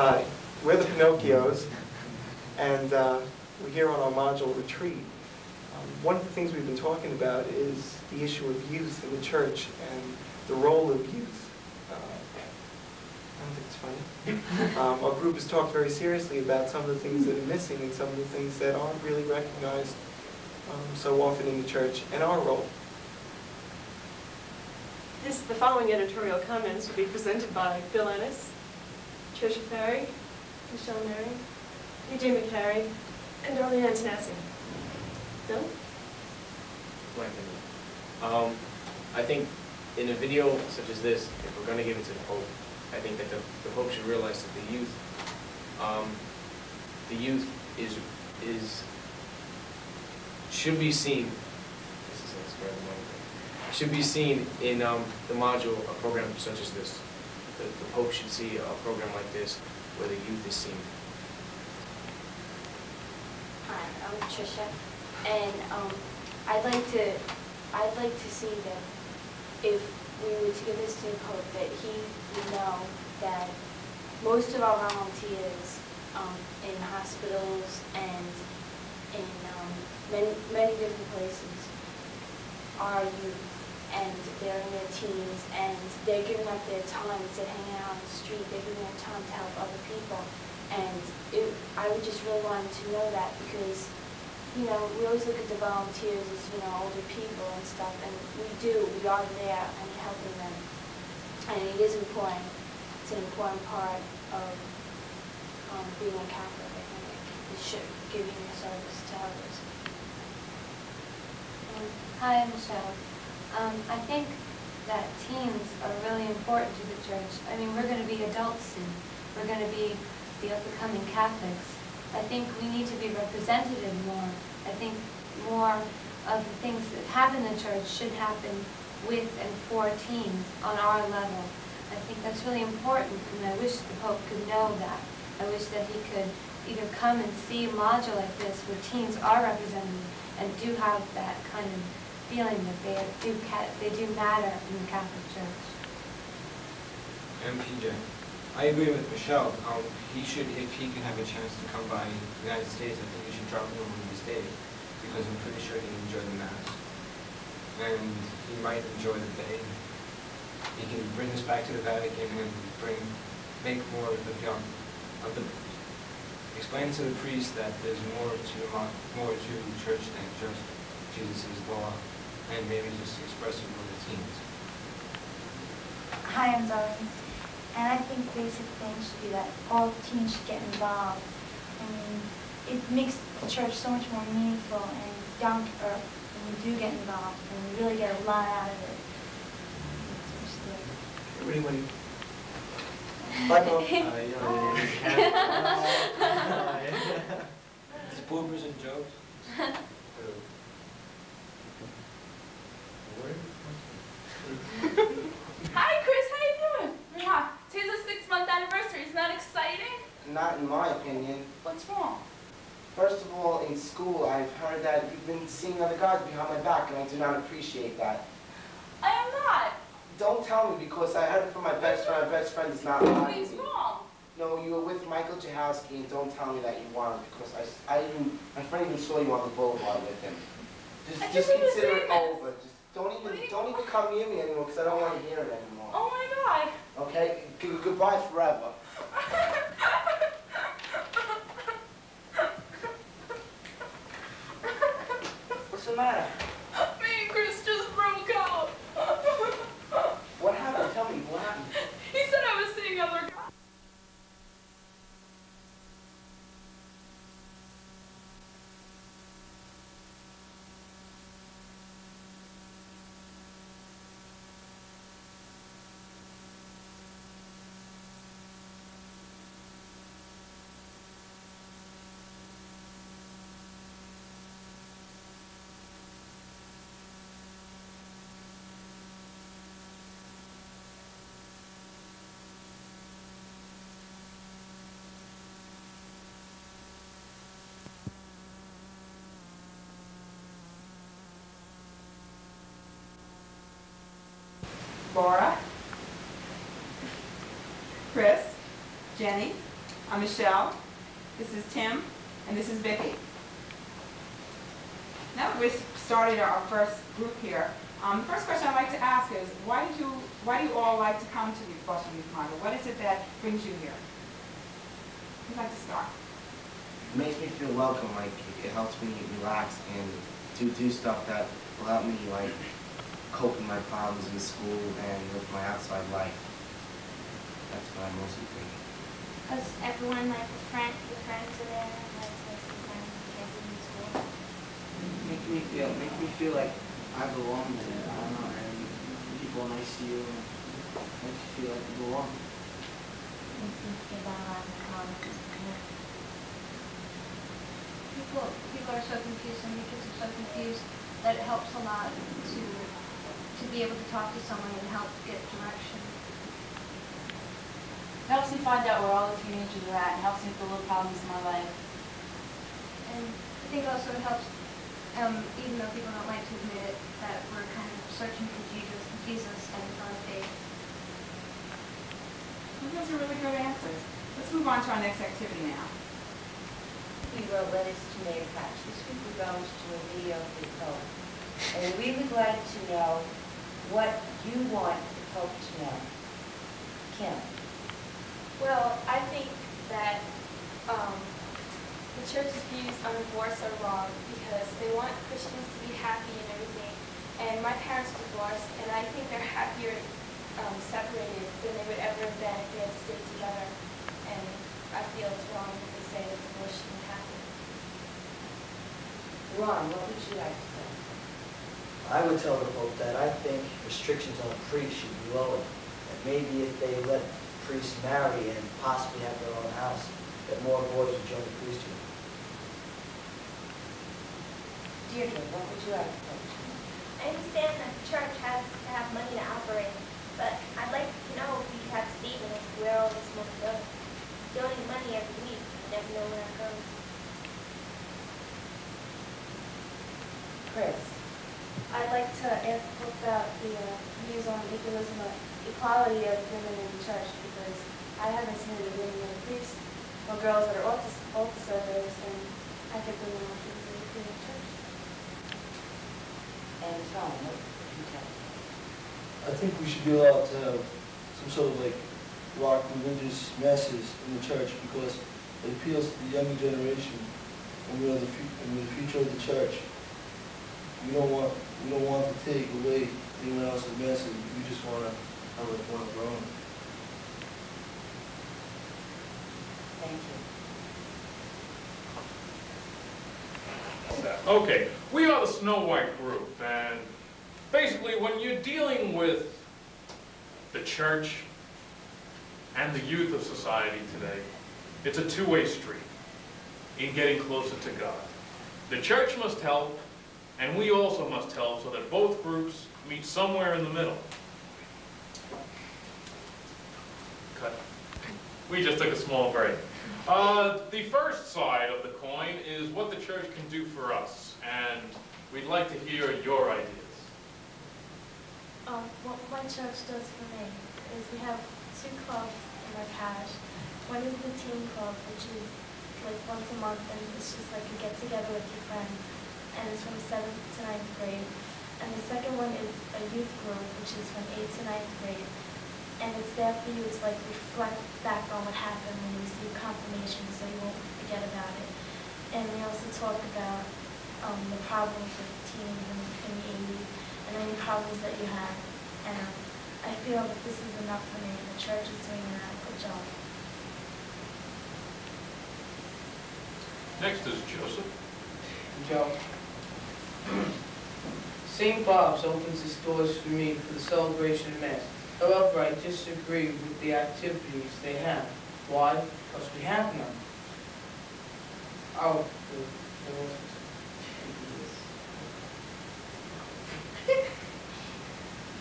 Hi, we're the Pinocchios, and we're here on our module retreat. One of the things we've been talking about is the issue of youth in the church and the role of youth. I don't think it's funny. Our group has talked very seriously about some of the things that are missing and some of the things that aren't really recognized so often in the church, and our role. The following editorial comments will be presented by Bill Ennis, Tricia Ferry, Michelle Mary, E.J. McCary, and Darlene Antonazzi. Bill? My opinion. I think in a video such as this, if we're going to give it to the Pope, I think that the Pope should realize that the youth should be seen. Should be seen in the module, a program such as this. The Pope should see a program like this where the youth is seen. Hi, I'm Tricia, and I'd like to see that if we were to give this to the Pope, that he would know that most of our volunteers in hospitals and in many different places are youth, and they're in their teens, and they're giving up their time instead of hanging out on the street. They're giving their time to help other people, and I would just really want to know that, because we always look at the volunteers as older people and stuff, and we are there and helping them, and it is important. It's an important part of being a Catholic. I think it's giving your service to others. Hi, I'm Michelle. I think that teens are really important to the church. I mean, we're going to be adults soon. We're going to be the becoming Catholics. I think we need to be representative more. I think more of the things that happen in the church should happen with and for teens on our level. I think that's really important, and I wish the Pope could know that. I wish that he could either come and see a module like this where teens are represented and do have that kind of feeling that they do matter in the Catholic Church. I'm PJ. I agree with Michelle. He should, if he can have a chance to come by the United States, I think he should drop in on these days, because I'm pretty sure he'd enjoy the Mass. And he might enjoy the day. He can bring us back to the Vatican and make more of the explain to the priest that there's more to church than just Jesus' law, and maybe just express it with the teens. Hi, I'm Darlene. And I think basic things should be that all teens should get involved. I mean, it makes the church so much more meaningful and down to earth when you do get involved, and you really get a lot out of it. Everybody. Michael. Spoofers and jokes. Hi, Chris. How you doing? Yeah. Today's the 6-month anniversary. Isn't that exciting? Not in my opinion. What's wrong? First of all, in school, I've heard that you've been seeing other guys behind my back, and I do not appreciate that. I am not. Don't tell me, because I heard it from my best friend. My best friend is not lying. He's wrong. No, you were with Michael Jahowski, and don't tell me that you weren't, because my friend even saw you on the boulevard with him. Just consider it over. Just don't even come near me anymore, because I don't want to hear it anymore. Oh my God. Okay? Goodbye forever. What's the matter? Me and Chris just broke up. What happened? Tell me, what happened? He said I was seeing other guys. Laura, Chris, Jenny, I'm Michelle, this is Tim, and this is Vicki. Now that we've started our first group here, the first question I'd like to ask is, why do you all like to come to the Boston Youth Model? What is it that brings you here? Who'd like to start? It makes me feel welcome, like it helps me relax and do stuff that will help me like cope with my problems in school and with my outside life. That's what I mostly think. Because everyone, like your friends are there, and like sometimes kids in school. Make me feel like I belong there. I don't know, and people are nice to you, and make you feel like you belong. Makes me feel that a lot in college. People are so confused, and the kids are so confused that it helps a lot to be able to talk to someone and help get direction. It helps me find out where all the teenagers are at. It helps me with the little problems in my life. And I think also it helps, even though people don't like to admit it, that we're kind of searching for Jesus and our faith. Well, those are really good answers. Let's move on to our next activity now. We wrote letters to Mayor Patch. This week we're going to do a video for the Pope. And we would like to know what you want the Pope to know. Kim. Well, I think that the church's views on divorce are wrong because they want Christians to be happy and everything. And my parents are divorced, and I think they're happier separated than they would ever have been if they had stayed together. And I feel it's wrong that they say that divorce shouldn't happen. Ron, what would you like to say? I would tell the Pope that I think restrictions on priests should be lowered. And maybe if they let priests marry and possibly have their own house, that more boys would join the priesthood. Deirdre, what would you like to say? I understand that the church has to have money to operate, but I'd like to know if we could have statement as to where all this money goes. Donate money every week, you never know where it goes. Chris. I'd like to ask about the views on equalism and equality of women in the church because I haven't seen any women in the priests or girls that are altar servers, and I think women are equally free in the church. And Tom, what would you tell us? I think we should be allowed to have some sort of like rock religious masses in the church because it appeals to the younger generation and we're the future of the church. We don't want to take away anyone else's message. We just want to have like one of our own. Thank you. Okay, we are the Snow White group, and basically when you're dealing with the church and the youth of society today, it's a two-way street in getting closer to God. The church must help, and we also must help so that both groups meet somewhere in the middle. Cut. We just took a small break. The first side of the coin is what the church can do for us, and we'd like to hear your ideas. What my church does for me is we have two clubs in our parish. One is the teen club, which is like once a month, and it's just like a get-together with your friends, and it's from 7th to 9th grade. And the second one is a youth group, which is from 8th to 9th grade. And it's there for you to like reflect back on what happened when you receive confirmation so you won't forget about it. And we also talk about the problems with teens in the 80s and any problems that you have. And I feel that this is enough for me, and the church is doing an adequate job. Next is Joseph. Joe. St. Bob's opens its doors for me for the celebration of Mass. However, I disagree with the activities they have. Why? Because we have none. Oh,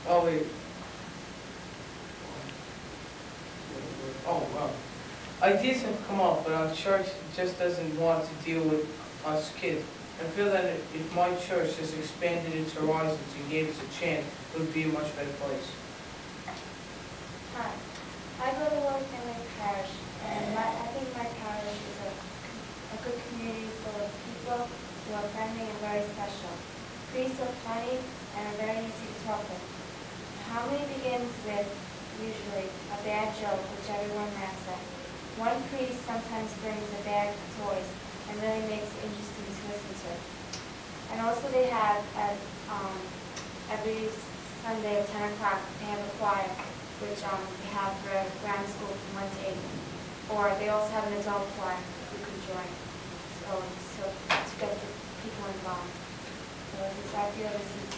oh wait. Oh, wow. Ideas have come up, but our church just doesn't want to deal with us kids. I feel that if my church just expanded its horizons and gave us a chance, it would be a much better place. Hi. I go to Lower Family Parish, and I think my good community full of people who are friendly and very special. Priests are funny and are very easy to talk with. Homily begins with, usually, a bad joke which everyone laughs at. One priest sometimes brings a bag of toys and really makes it interesting to listen to. And also they have, at every Sunday at 10 o'clock, they have a choir, which they have for grammar school from 1 to 8. Or they also have an adult choir you can join, so to get the people involved. So I feel this is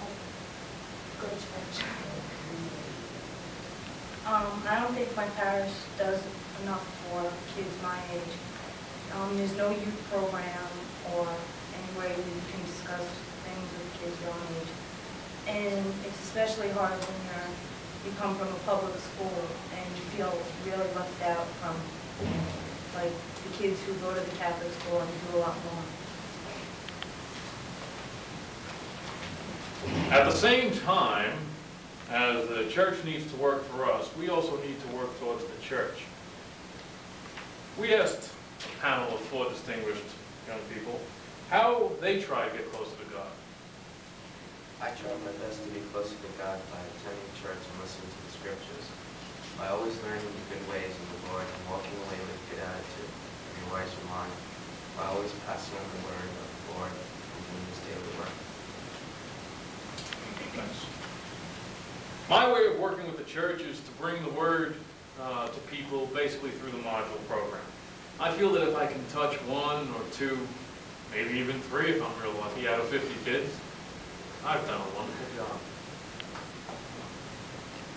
a good church. I don't think my parish does enough for kids my age. There's no youth program or any way where you can discuss things with kids your own age. And it's especially hard when you come from a public school and you feel really left out from like the kids who go to the Catholic school and do a lot more. At the same time, as the church needs to work for us, we also need to work towards the church. We asked a panel of 4 distinguished young people how they try to get closer to God. I try my best to be closer to God by attending church and listening to the scriptures. By always learning the good ways of the Lord and walking away with a good attitude and a wiser mind. By always passing on the word of the Lord and doing his daily work. Thanks. My way of working with the church is to bring the word to people basically through the module program. I feel that if I can touch 1 or 2, maybe even 3 if I'm real lucky, out of 50 kids, I've done a wonderful job.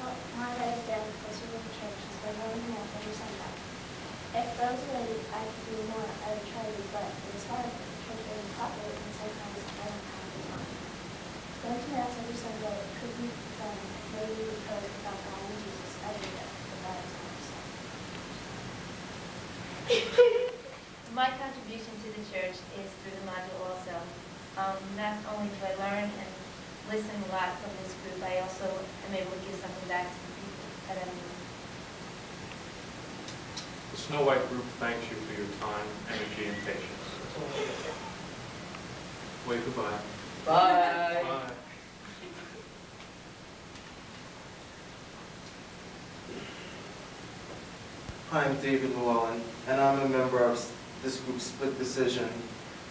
Well, my way of getting closer to the church is by going to Mass every Sunday. If I was ready, I could do more. I would try to, but it's hard. The church isn't popular, and sometimes I don't have the time. Going to Mass every Sunday could be fun. Maybe because without God and Jesus, I do that, but that is not so. My contribution to the church is through the module also. Not only do I learn and listen a lot from this group, I also am able to give something back to the people that I know. The Snow White group thanks you for your time, energy, and patience. Wave goodbye. Bye. Bye. Hi, I'm David Llewellyn, and I'm a member of this group's Split Decision.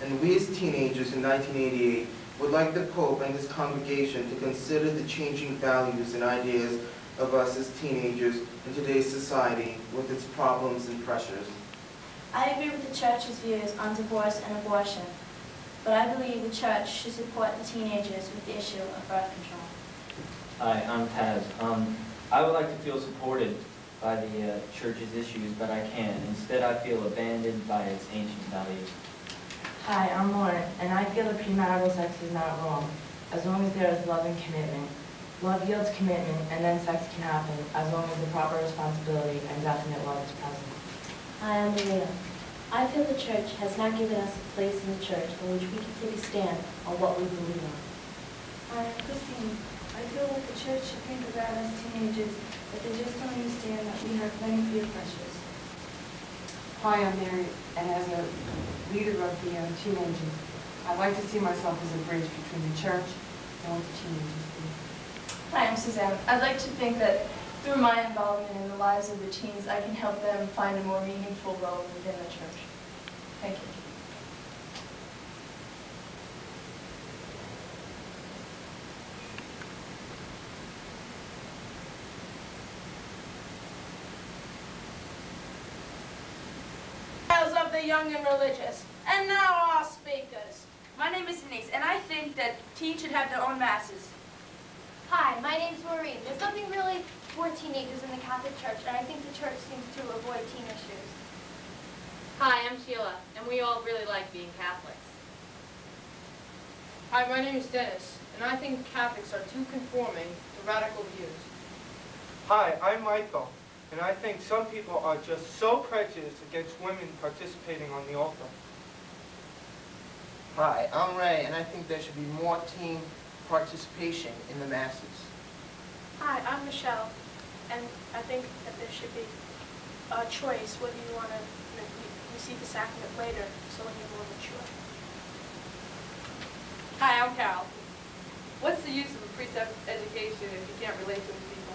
And we as teenagers in 1988 would like the Pope and his congregation to consider the changing values and ideas of us as teenagers in today's society with its problems and pressures. I agree with the church's views on divorce and abortion, but I believe the church should support the teenagers with the issue of birth control. Hi, I'm Taz. I would like to feel supported by the church's issues, but I can't. Instead, I feel abandoned by its ancient values. Hi, I'm Lauren, and I feel that premarital sex is not wrong, as long as there is love and commitment. Love yields commitment, and then sex can happen, as long as the proper responsibility and definite love is present. Hi, I'm Maria. I feel the church has not given us a place in the church in which we can take a stand on what we believe in. Hi, I'm Christine. I feel like the church should think about us teenagers, but they just don't understand that we have many peer pressures. Hi, I'm Mary, and as a leader of the teenagers, I'd like to see myself as a bridge between the church and what the teenagers do. Hi, I'm Suzanne. I'd like to think that through my involvement in the lives of the teens, I can help them find a more meaningful role within the church. Thank you. Of the young and religious. And now our speakers. My name is Denise, and I think that teens should have their own masses. Hi, my name's Maureen. There's nothing really for teenagers in the Catholic Church, and I think the church seems to avoid teen issues. Hi, I'm Sheila, and we all really like being Catholics. Hi, my name is Dennis, and I think Catholics are too conforming to radical views. Hi, I'm Michael, and I think some people are just so prejudiced against women participating on the altar. Hi, I'm Ray, and I think there should be more teen participation in the masses. Hi, I'm Michelle, and I think that there should be a choice whether you want to receive the sacrament later, so when you're more mature. Hi, I'm Carol. What's the use of a precept education if you can't relate to the people?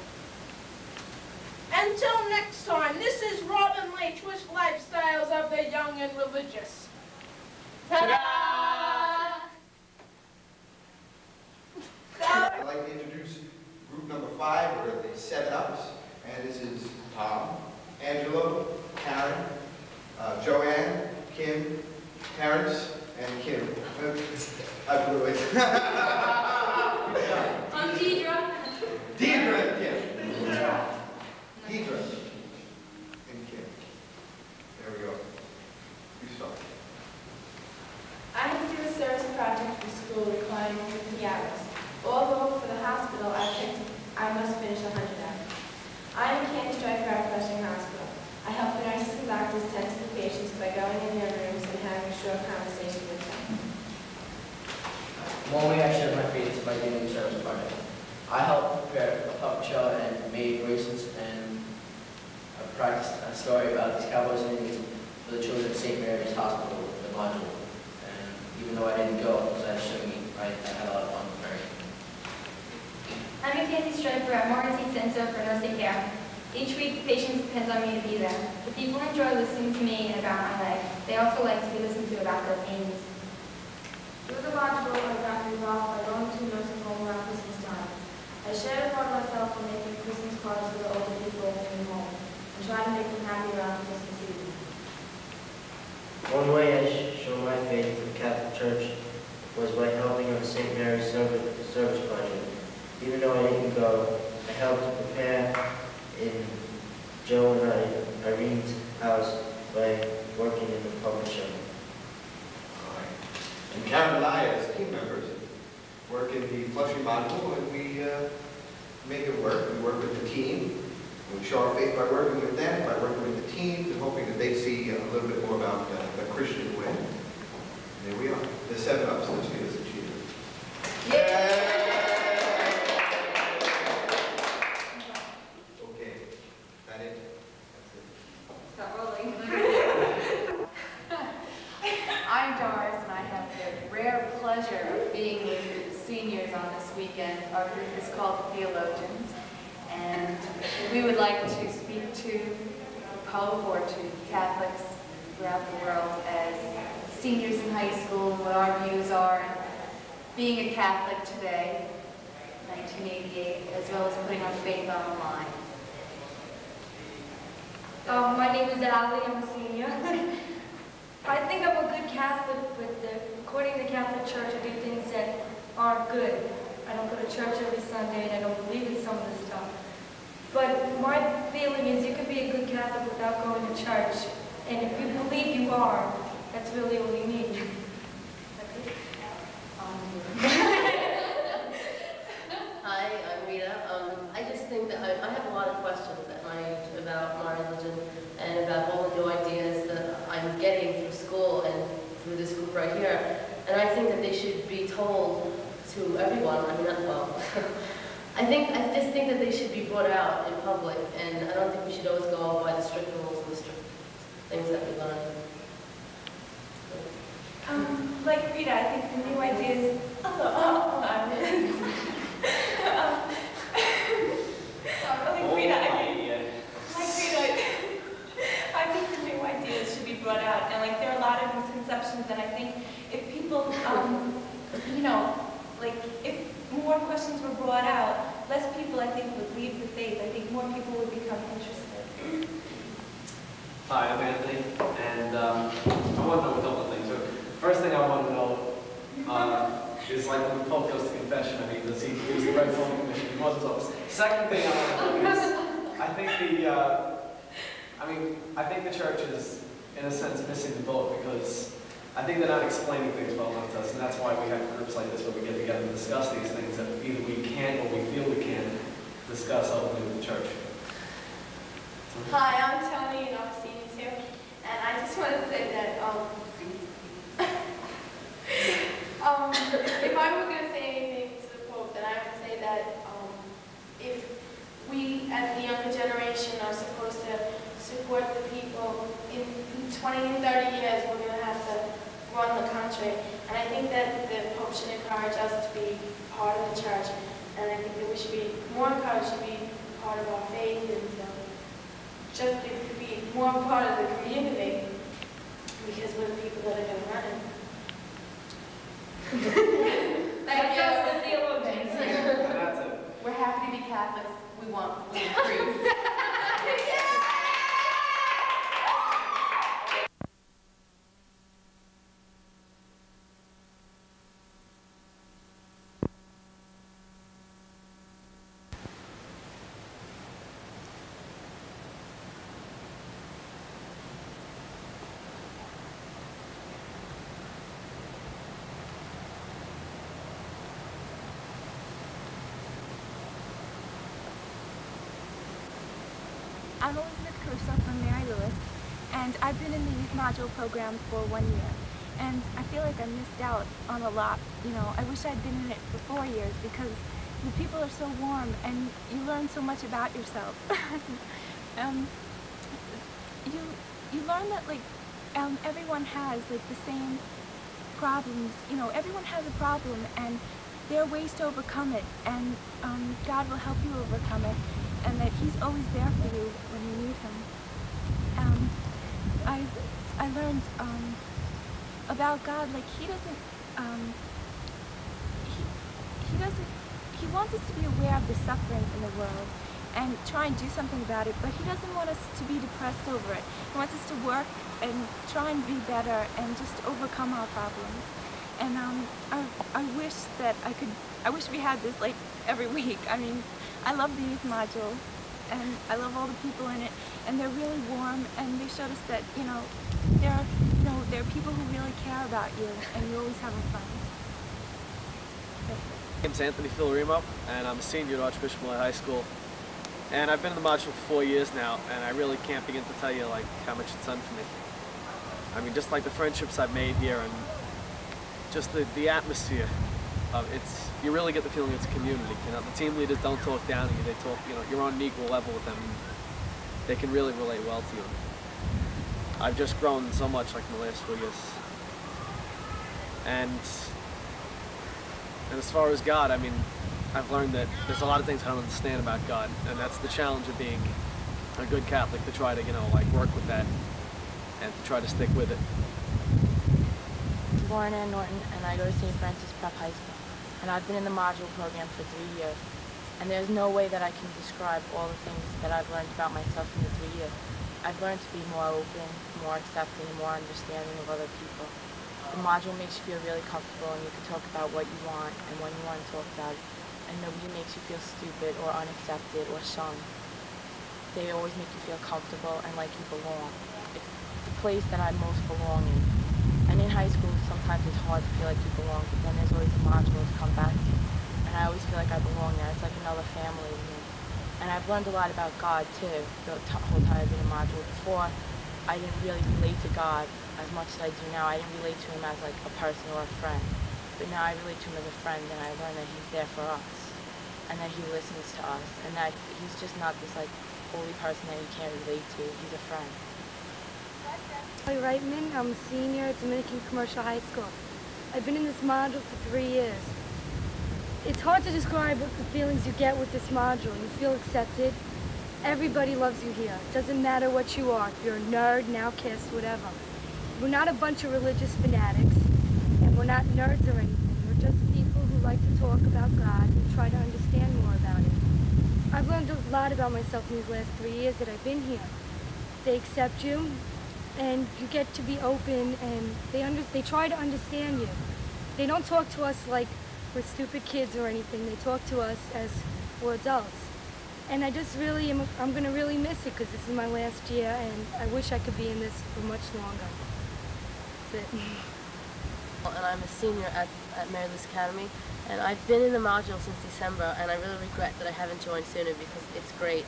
Until next time, this is Robin Leach with Lifestyles of the Young and Religious. Ta-da! I'd like to introduce group number 5, or the 7-Ups, and this is Tom, Angelo, Karen, Joanne, Kim, Terrence, and Kim. I blew it. I'm Deidre. Deidre and Kim. Deidre and Kim. There we go. You start. I have to do a service project for school requiring 50 hours. Although for the hospital, I must finish 100 hours. I am a candy striker at Flushing Hospital. I help the nurses and doctors tend to the patients by going in their rooms and having a short conversation with them. One way I share my faith is by doing a service project. I help prepare a puppet show and made bracelets, and I practiced a story about these cowboys and Indians for the children at St. Mary's Hospital, the module. And even though I didn't go, because I had to show me, I had a lot of fun preparing. I'm a candy striper at Morrissey Center for Nursing Care. Each week, the patients depend on me to be there. The people enjoy listening to me and about my life. They also like to be listened to about their pains. Through the module, I got involved by going to a nursing home around Christmas time. I shared a part of myself in making Christmas cards for the older people in the home and trying to make them happy around Christmas season. One way I show my faith in the Catholic Church was by helping on the St. Mary's Service Project. Even though I didn't go, I helped prepare in Joe and Irene's house by working in the puppet show. And Karen and I, as team members, work in the Flushing module, and we make it work. We work with the team. We show our faith by working with them, by working with the team, and hoping that they see a little bit more about the Christian way. And there we are, the 7-Ups. Let's give us a cheer. Yay! Okay, that it? That's it. Stop rolling. I'm Doris, and I have the rare pleasure of being with seniors on this weekend. Our group is called the Theologians, and we would like to speak to the Pope or to Catholics throughout the world as seniors in high school, what our views are in being a Catholic today, 1988, as well as putting our faith on the line. My name is Ali, I'm a senior. I think I'm a good Catholic, but according to the Catholic Church, I do things that aren't good. I don't go to church every Sunday, and I don't believe in some of this stuff. But my feeling is you can be a good Catholic without going to church. And if you believe you are, that's really all you need. Hi, I'm Rita. I just think that I have a lot of questions at my age about my religion and about all the new ideas that I'm getting through school and through this group right here. And I think that they should be told to everyone. I mean, well, I just think that they should be brought out in public, and I don't think we should always go by the strict rules and the strict things that we learn. Like Rita, I think the new ideas. I think the new ideas should be brought out, and like there are a lot of misconceptions, and I think if people, if more questions were brought out, less people, I think, would leave the faith. I think more people would become interested. Hi, I'm Anthony, and I want to know a couple of things. So, first thing I want to know is like when the Pope goes to confession, I mean, does he use the right Pope commission? He wasn't always. Second thing I want to know is, I think the church is, in a sense, missing the boat because I think they're not explaining things well enough to us, and that's why we have groups like this where we get together and discuss these things that either we can or we feel we can discuss openly with the church. Hi, I'm Tony, and I'm a senior too. And I just want to say that if I were going to say anything to the Pope, then I would say that if we, as the younger generation, are supposed to support the people. In 20 and 30 years, we're going to have to run the country. And I think that the Pope should encourage us to be part of the church. And I think that we should be more encouraged to be part of our faith and just to be more part of the community, because we're the people that are going to run it. Thank That's you. That's it. We're happy to be Catholics. We want priests. I'm Elizabeth Caruso from Mary Lewis, and I've been in the youth module program for 1 year. And I feel like I missed out on a lot. You know, I wish I'd been in it for 4 years because the people are so warm and you learn so much about yourself. You learn that everyone has the same problems. You know, everyone has a problem and there are ways to overcome it, and God will help you overcome it, and that He's always there for you when you need Him. I learned about God. He wants us to be aware of the suffering in the world and try and do something about it, but He doesn't want us to be depressed over it. He wants us to work and try and be better and just overcome our problems. And I wish that I wish we had this every week. I mean, I love the youth module, and I love all the people in it, and they're really warm, and they showed us that, there are people who really care about you, and you always having fun. My name's Anthony Filarimo, and I'm a senior at Archbishop Malay High School. And I've been in the module for 4 years now, and I really can't begin to tell you how much it's done for me. I mean, just the friendships I've made here, and just the atmosphere. You really get the feeling it's a community. The team leaders don't talk down to you. They talk, you're on an equal level with them. They can really relate well to you. I've just grown so much in the last 4 years. And as far as God, I mean, I've learned that there's a lot of things I don't understand about God, and that's the challenge of being a good Catholic, to try to, work with that and to try to stick with it. Lauren Ann Norton, and I go to St. Francis Prep High School. And I've been in the module program for 3 years. And there's no way that I can describe all the things that I've learned about myself in the 3 years. I've learned to be more open, more accepting, more understanding of other people. The module makes you feel really comfortable, and you can talk about what you want and when you want to talk about it. And nobody makes you feel stupid or unaccepted or shunned. They always make you feel comfortable and like you belong. It's the place that I most belong in. And in high school, sometimes it's hard to feel like you belong, but then there's always a module to come back to. And I always feel like I belong there. It's like another family to me. And I've learned a lot about God, too, the whole time I've been in module. Before, I didn't really relate to God as much as I do now. I didn't relate to Him as a person or a friend. But now I relate to Him as a friend, and I learn that He's there for us, and that He listens to us, and that He's just not this holy person that you can't relate to. He's a friend. Holly Reitman, I'm a senior at Dominican Commercial High School. I've been in this module for 3 years. It's hard to describe the feelings you get with this module. You feel accepted. Everybody loves you here. It doesn't matter what you are, if you're a nerd, an outcast, whatever. We're not a bunch of religious fanatics, and we're not nerds or anything. We're just people who like to talk about God and try to understand more about it. I've learned a lot about myself in these last 3 years that I've been here. They accept you, and you get to be open, and they try to understand you. They don't talk to us like we're stupid kids or anything. They talk to us as we're adults. And I just really I'm going to really miss it, because this is my last year, and I wish I could be in this for much longer. That's it. And I'm a senior at Mary Lewis Academy, and I've been in the module since December, and I really regret that I haven't joined sooner, because it's great.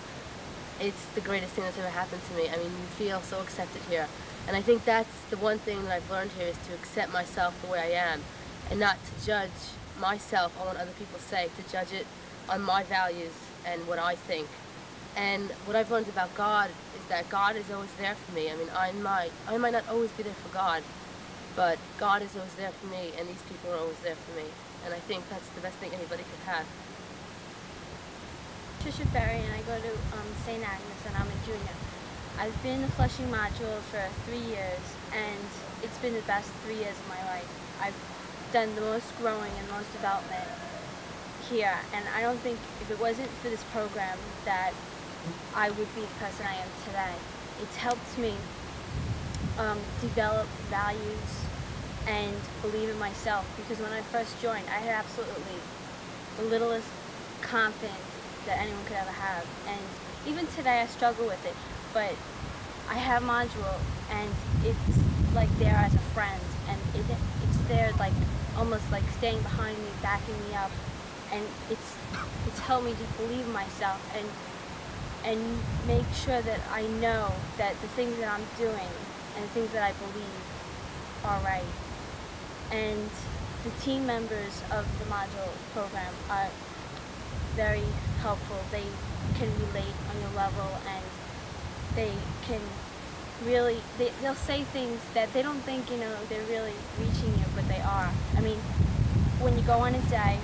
It's the greatest thing that's ever happened to me. I mean, you feel so accepted here. And I think that's the one thing that I've learned here, is to accept myself the way I am, and not to judge myself on what other people say, to judge it on my values and what I think. And what I've learned about God is that God is always there for me. I mean, I might not always be there for God, but God is always there for me, and these people are always there for me. And I think that's the best thing anybody could have. Trisha Ferry, and I go to St. Agnes, and I'm a junior. I've been in the Flushing module for 3 years, and it's been the best 3 years of my life. I've done the most growing and most development here, and I don't think if it wasn't for this program that I would be the person I am today. It's helped me develop values and believe in myself, because when I first joined, I had absolutely the littlest confidence that anyone could ever have, and even today I struggle with it, but I have module, and it's like there as a friend, and it's there like almost like staying behind me, backing me up, and it's helped me to believe in myself and make sure that I know that the things that I'm doing and the things that I believe are right. And the team members of the module program are very helpful. They can relate on your level, and they can really, they'll say things that they don't think, you know, they're really reaching you, but they are. I mean, when you go on a day,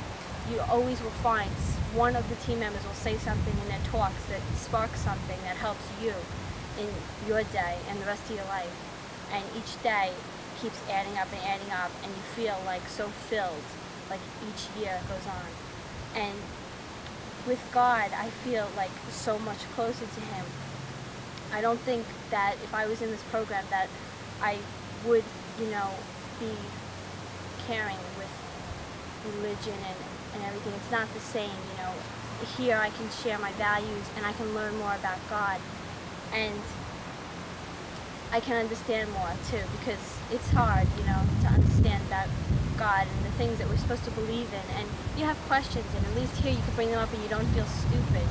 you always will find one of the team members will say something in their talks that sparks something that helps you in your day and the rest of your life. And each day keeps adding up, and you feel like so filled, like each year goes on. And with God, I feel like so much closer to Him. I don't think that if I was in this program that I would, you know, be caring with religion and everything. It's not the same, you know. Here I can share my values and I can learn more about God, and I can understand more too, because it's hard, you know, to understand about God and the things that we're supposed to believe in, and you have questions, and at least here you can bring them up and you don't feel stupid.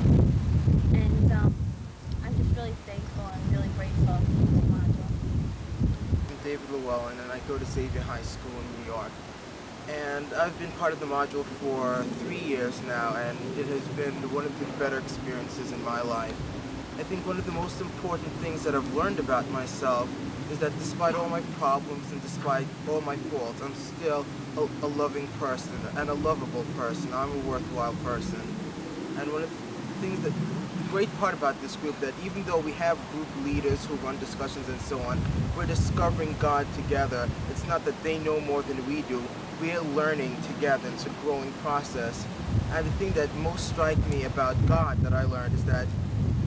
And I'm just really thankful and really grateful for this module. I'm David Llewellyn, and I go to Xavier High School in New York. And I've been part of the module for 3 years now, and it has been one of the better experiences in my life. I think one of the most important things that I've learned about myself is that despite all my problems and despite all my faults, I'm still a loving person and a lovable person. I'm a worthwhile person. And one of the things that, the great part about this group, that even though we have group leaders who run discussions and so on, we're discovering God together. It's not that they know more than we do. We're learning together. It's a growing process. And the thing that most strikes me about God that I learned is that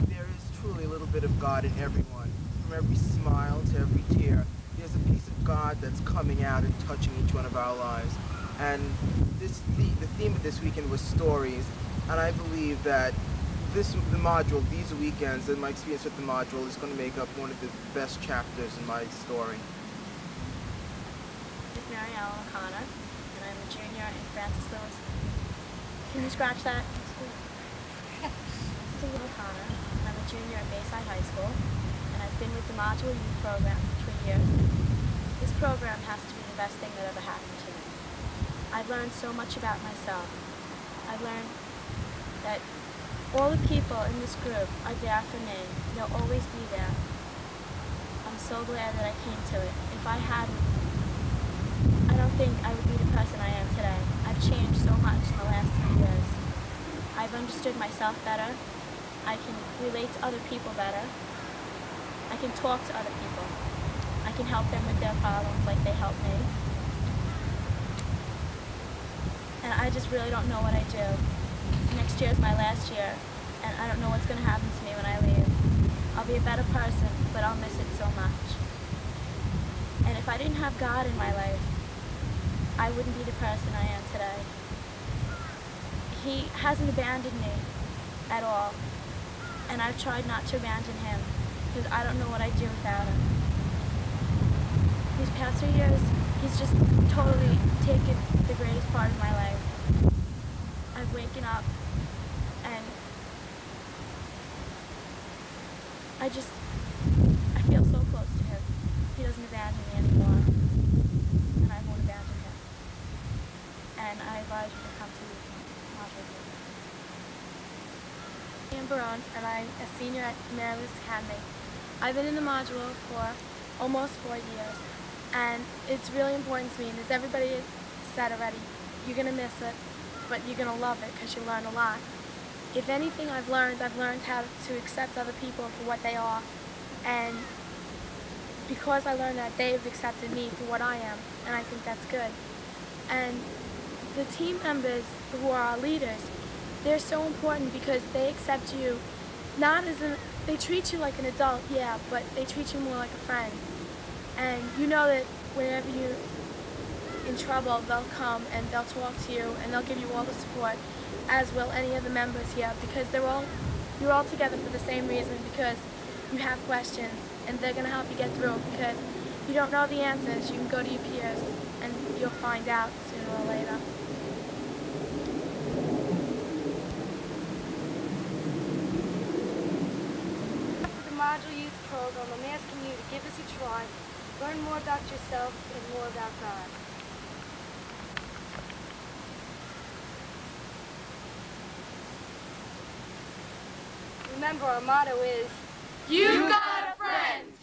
there is truly a little bit of God in everyone. From every smile to every tear, there's a piece of God that's coming out and touching each one of our lives. And the theme of this weekend was stories, and I believe that the module, these weekends, and my experience with the module is going to make up one of the best chapters in my story. It's Mary Ellen O'Connor, and I'm a junior in Francis Lewis. Can you scratch that? Steve O'Connor. I'm a junior at Bayside High School, and I've been with the Module Youth Program for 3 years. This program has to be the best thing that ever happened to me. I've learned so much about myself. I've learned that all the people in this group are there for me. They'll always be there. I'm so glad that I came to it. If I hadn't, I don't think I would be the person I am today. I've changed so much in the last 3 years. I've understood myself better. I can relate to other people better. I can talk to other people. I can help them with their problems like they help me. And I just really don't know what I do. Next year is my last year, and I don't know what's going to happen to me when I leave. I'll be a better person, but I'll miss it so much. And if I didn't have God in my life, I wouldn't be the person I am today. He hasn't abandoned me at all, and I've tried not to abandon him, because I don't know what I'd do without him. These past 3 years, he's just totally taken the greatest part of my life. I've waken up, and I feel so close to him. He doesn't abandon me anymore, and I won't abandon him. And I advise you to come to module. I'm Barone, and I'm a senior at Maryland's Academy. I've been in the module for almost 4 years, and it's really important to me, and as everybody has said already, you're going to miss it, but you're going to love it because you learn a lot. If anything I've learned how to accept other people for what they are, and because I learned that, they've accepted me for what I am, and I think that's good. And the team members who are our leaders, they're so important because they accept you, not as they treat you like an adult, yeah, but they treat you more like a friend. And you know that whenever you're in trouble, they'll come and they'll talk to you and they'll give you all the support, as will any of the members here, because you're all together for the same reason, because you have questions and they're going to help you get through, because you don't know the answers, you can go to your peers and you'll find out sooner or later. The Module Youth Program, I'm asking you to give us a try, learn more about yourself and more about God. Remember, our motto is, You got a friend!